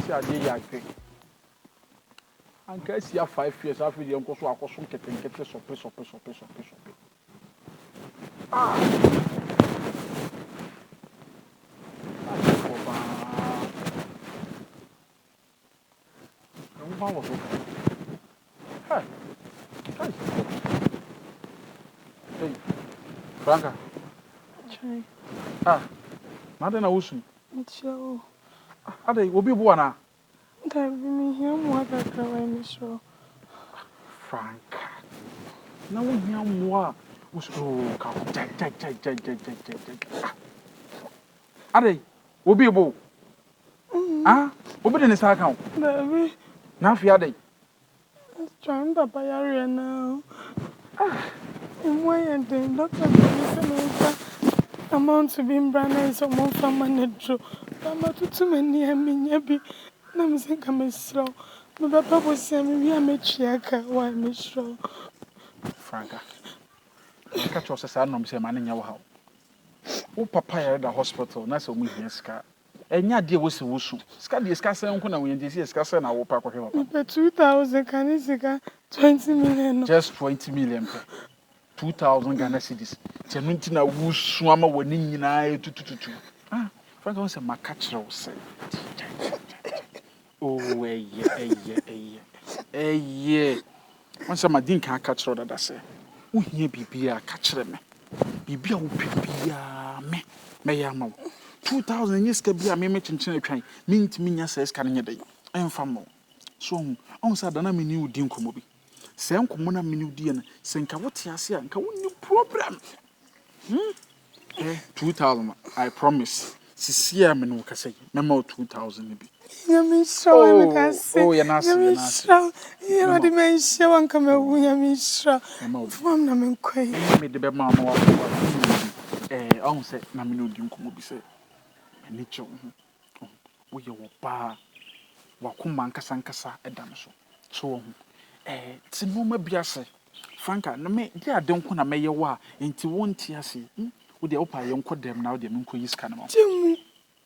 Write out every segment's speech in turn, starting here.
see a day yake. And guys, you 5 years after the uncle so I was getting so piece. Ah. Hey. Hey. Franka. Chai. Ah. Nada na usu. Chao. Ade, obi bo na. That me here more that I show. Franka. Na wo hia mo usu ka. Ade, obi bo. Ah, obi de ne sa account. Baby. Na fi ade. Trying papa yare now. Why and then doctor amount to be in brand so more from manager. I'm too many yabi. I'm saying I'm slow. My papa was saying we are matriarch. Why Miss Shaw? Franka. Catch us as I know say man in your house. O papa yare the hospital na so mu hia ska. Enya de wo se wo su. Ska de ska sen ko na wo yen de ska sen na wo pa ko hwe papa. 2,000 can is 20 million. Just 20 million. 2,000 Ghana cedis. Tenunti na wo su ama woni nyina tutututu. Ah, Franka won say makachre wo say. Oh, eye. Won say madin kan akachre dada say. Wo hia bibia akachre me. Bibia wo bibia me ya ma. 2,000 yeska bia me chinchin atwan. Mintimi nya say ska nya dey. Emfa mo. So on say dana me ni udi nkomo bi. Say nkomo na me ni udi na say nka wote ase a nka wonni problem. 2,000 I promise. Sisia me no kase. Mema 2,000 bi. Yamisha, I can say. Oh, you're not Yamisha, you're the man. She won't come out. Yamisha, from them quay. Made the bed mamma. On set, Mammy, you come be said. And Nicho, we your pa, Wakumanka Sankasa, a damsel. So, Timoma Biase, Franka, no me, dear, don't want to may your wa into 1 TSC. Would the opa young call them now, the Munko is canama. Jimmy,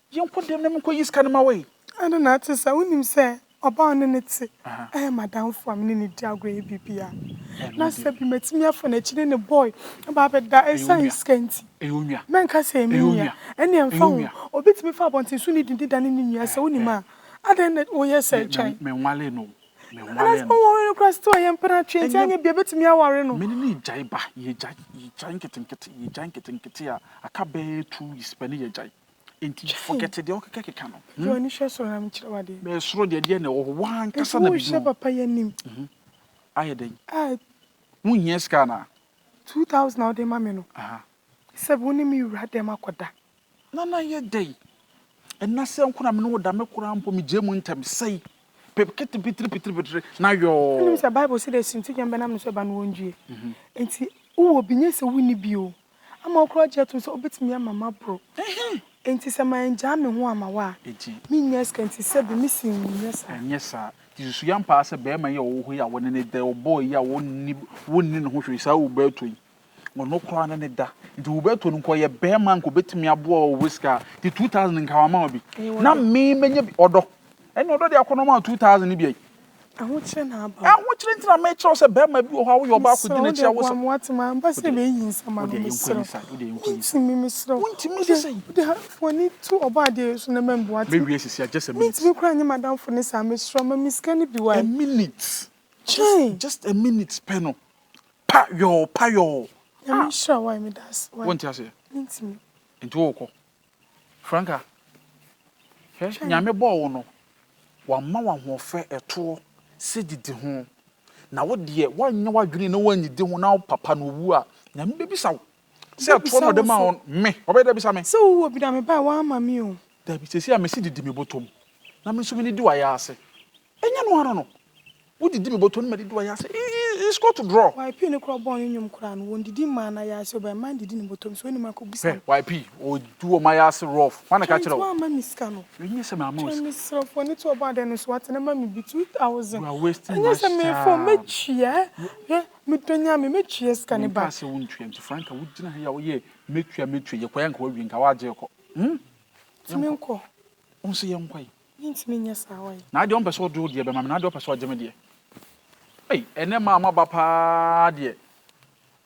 young call them Munko is canama way. I don't know to say, I wouldn't say, about it. I am Madame from Nini Diagre BPR. Now, step you met me for a children, a boy, about that is science scanty. Eunia, man can say, Eunia, and then phone, or bit me for about soon it did an in your sonima. I don't know, oh, yes, I try. Menwale no. Menwale no. Across to I am penetrating, and you be a bit me a warren. Many jaiba, ye giant kitty, a cabe 2 is penny a jai. Forget the okay canoe. You only share so I'm chilly. May throw the idea of one Cassandra Shaba pay name. I did. 1 year scanner. 2,000 now, de mamino. Said, wouldn't me rat them a quota. None of your day. And na say uncle no da me kura mpo me jemu ntam sei pepkete pitri na yo no say bible say the sin tikem benam no so ba no wonjue enti wo binye se woni bio ama okro jeto so obetimi mama bro enti se man ja me ho ama wa me nyes kanti se be misin nyesa tisu yampa se be ma ye wo ho ya woni ne de boy ya woni no ho hwe sa wo ba to yi wono kra na ne da nti wo ba to no ko ye be ma nko betimi abo whisker the 2000 nka wa ma bi na me menye bi odo eni odo de akono ma 2000 bi ai ahoche na aba ahoche nti na me kire se be ma bi wo ha wo yo ba ko di na chia wo so what ma ba se be yin sama no misro mi misro untimi se de foni to oba de so na membo what me wie sisi just a minute me kra nyi madam foni sa misro ma miskani bi wa a minute just a minute peno pa yo I'm sure why me das why won't you say intimi into oko Franka he nyame bo wo no wa ma wa hofe eto se didi ho na wo de wanya wadwene na wanyidi ho na papa no wu a nyame be bisa wo se eto no de ma me obeda bisa me se wo bi da me ba wa ama me o da bi se me se didi me botom na me so me di wa ya ase enya no haro no wo didi me botom me di wa ya ase it's got to draw YP ne kro bon nyum kra no won didi ma na ya se ba man didi ne botom so ni ma ko bisa YP o du o ma ya se rough wana ka kire wo ma miska no enye se me amos me so for ni to oba de no so what na ma me bi 2000 you are wasting enye se me for me chia me tonya me chia ska ne ba se won twem to Franka wo gina ya wo ye metwa ye kwa yanka wo wi nka wa je ko timi nko on se ye nkwai Means me yes away. Na de on person do de be ma na de person agye me de. Hey, ene ma ba pa de.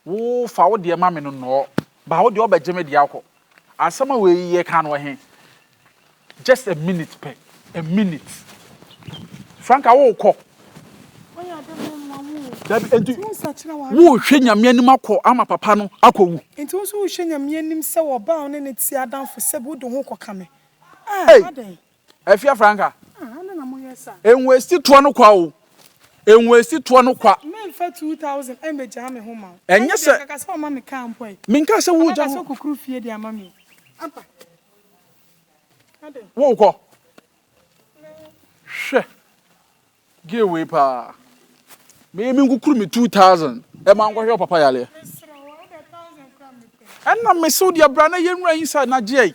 Wo fa wo de ma me no. Ba wo de obagye me de akọ. Asama we ye kan wo he. Just a minute pe. A minute. Franka wo kọ. Enti wo hwe nyame anim akọ ama papa no akọwu. Enti wo so hwe nyame anim se wo ba on ne ti adamfo se bo do ho kọka me. Hey, Efia Franka. Na mo yesa. Enwe sti to no kwa o. Enwe sti to no kwa. Me fa 2000 e meja me ho ma. Enye se kaka se o ma me kan boy. Me nka se wo ja ho. Kokuru fie de ama me. Apa. Ade. Wo kọ. Hwe. Give away pa. Me ngukuru me 2000. E ma ngwa papa yale. Enna me so dia bra na yenwura inside na je.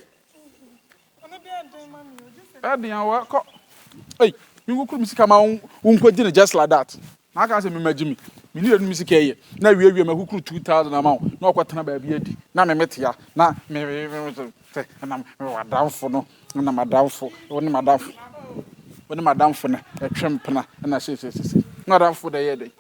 Edian wa ko. Hey, me ngukuru me sika ma unkodi ne just like that. Na aka say me magimi. Me need me sika ye. Na wie me hukuru 2000 ama na okotena ba bia di. Na me metia. Na me na wadamfo no. Na madamfo. Woni madamfo. Woni madamfo na etwempena na se. Na madamfo da ye dey.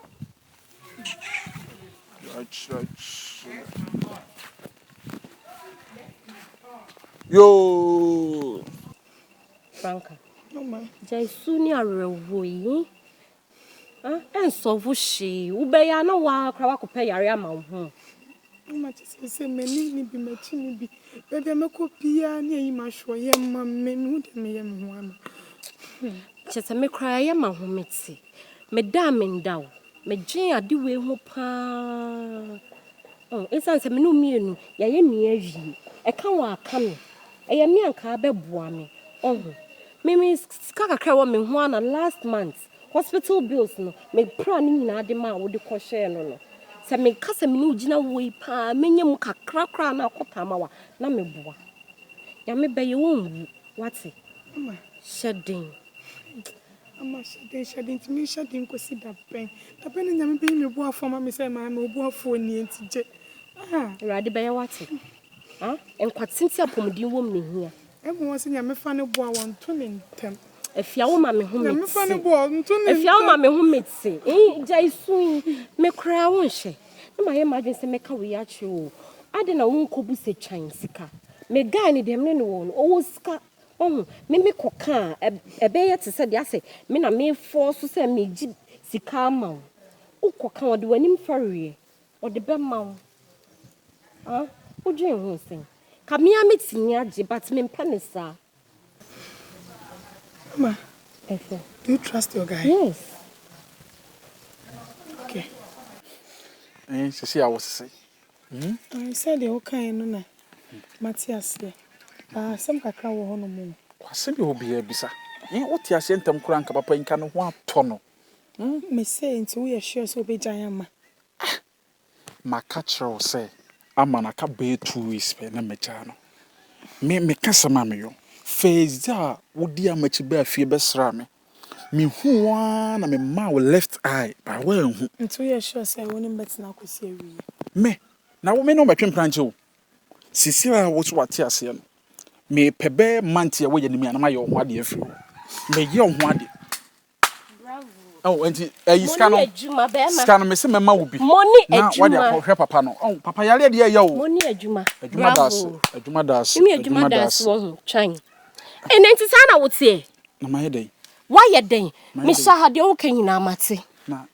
Yo. Franka. No ma. Jaisu ni arewo yi. Enso vu hye. Wo be ya na wa kra wa kopɛ yare ama wo ho. Ma se meni ni bi machi ni bi. Bebe me ko pia ni yi ma hwo ye ma me hu de me ye me ho ama. Chese me kra ye ma ho meti. Me da me ndaw. Me gyen ade we ho pa. Esan se me no mienu ya ye mi awie. E ka wa aka me. E ye mi anka beboa me. Me ska kakra wo me ho ana last month. Hospital bills no me pra ni nyina de ma wo de ko hye no. Se me kasa me no gina wo pa menye mu kakra na akota ma wa na me boa. Ya me be ye won wate. Mama, Shedding. Ama shedding to me shedding ko si da pen. Da pen ni nyame be me boa fo ma me say ma me boa fo ni entije. Rade be ye wate. Enkwatenti apomdin wo me hia. Emu won se nyame fa ne boa won to ne ntem. Efia wo ma me ho meti. Nyame fa ne boa nto ne. Efia wo ma me ho meti. Jaisu me kra wo hye. Na ma ye madwen se me ka we ya kye o. Ade na wo nkobu se twan sika. Me guy ni dem ne wo no. O sika. Me koka ebe ye te se de ase. Me na me force se me gi sika ma wo. O koka wo de wanim farie. O de be ma wo. O dwen ho sen. Ka me ameti age but me mpanesa. Mama, Efe. do you trust your guy? Yes. Okay. See I was say. I said the okay no na. Matthias there. Some kakra wo ho no mo. Kwase bi obi e bisa. What ya se ntam kura nka papa nka no ho ato no. Me say nti we sure so be jan ama. Maka chiro say ama na ka be 2 weeks pe na mecha no. Me kasa ma me yo. Feza wodi amachi ba afie be sra me. Me huwa na me ma wo left eye ba wa hu. Nti we sure say woni betina akosi awie. Me na wo me no betwe planche o. Sisira wo so wate ase no. Me pebe mantie wo ye nimi anama ye ho ade afiri. Me ye ho ade. Bravo. Oh, enti iska no me se mema wo bi. Money na ejuma. Wa de akohwe papa no. Oh, papa yale de ya o. Money ejuma. Ejuma das. Me ejuma das wo ho twan. Enti sana wo tie. Na ma ye dey. Why ye den? Me sha ha de wo Kyinkyinaa mate. Na.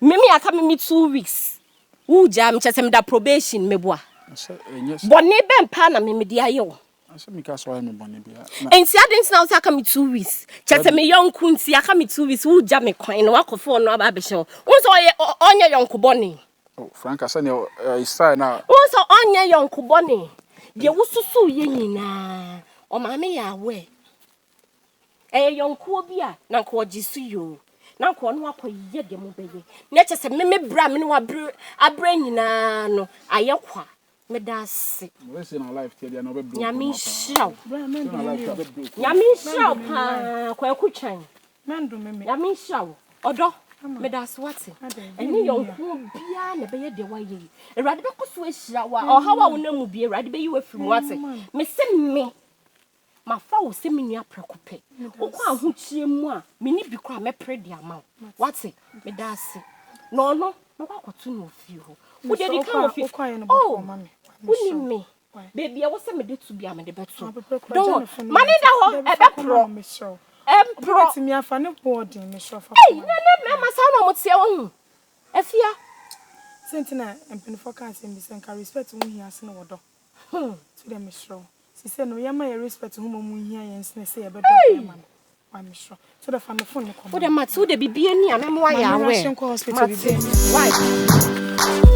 Me aka me 2 weeks. Wo ja me chese me da probation me boa. Say yes. Bone be mpa na me de aye wo. Ase me ka so aye me bone bia. Enti adenti na wo aka me 2 weeks. Chese me yonku nti aka me 2 weeks wo ja me kwan na wakofo no aba be hye. Wo so onye yonku bone. Oh, Franka say na isa na. Wo so onye yonku bone. De wo susu ye nyina. O ma me ya we. Yonku obi a na ko gisu yo. Na ko no akoye de mo beye. Na chese me bra me no abra nyina no aye kwa. Me da se. We say na life tie dia na obebro. Nyame hiraw. Nyame hiraw pa kwa kutwan. Mando me. Nyame hiraw. Odo me da se wate. Eni yonku bia na beye de waye. Erade be koso ehira wa. O hawa wo na mu bia erade be yi wa firi wate. Me se me ma fa wo se menua prekope wo kwa ho chie mu a meni bi kwa me pre dia ma what me da ase no no me kwa kwato no ofie ho wo de di kan ofie oh uni me baby I was say me de to bia me de beto don't mani da ho e be pro pro ti mi afa ne boarding me shofa eh na ma sa no mo tie wo hu afia sentina empenfo kan se mi sen ka respect hu hia se no wodo to dem show si se no yema ye respect hu mo hia yen se se ye be do ma wa me show to the fan phone ne kom wo de mate wo de bibia ni a na mo wa ya we hospital bibia why